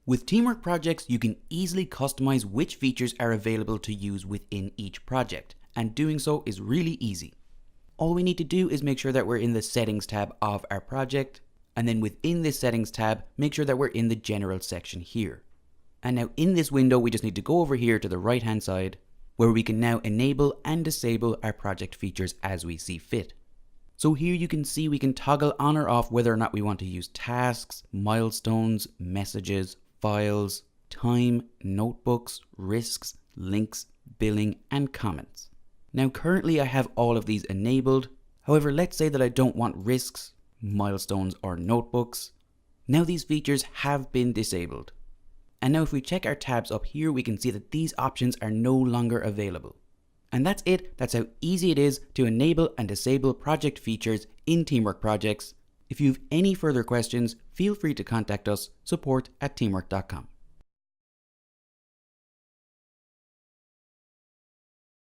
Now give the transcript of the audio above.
With Teamwork projects, you can easily customize which features are available to use within each project, and doing so is really easy. All we need to do is make sure that we're in the Settings tab of our project, and then within this Settings tab, make sure that we're in the General section here. And now in this window, we just need to go over here to the right hand side, where we can now enable and disable our project features as we see fit. So here you can see we can toggle on or off whether or not we want to use tasks, milestones, messages, files, time, notebooks, risks, links, billing, and comments. Now currently I have all of these enabled. However, let's say that I don't want risks, milestones, or notebooks. Now these features have been disabled. And now if we check our tabs up here, we can see that these options are no longer available. And that's it. That's how easy it is to enable and disable project features in Teamwork projects. If you have any further questions, feel free to contact us, support@teamwork.com.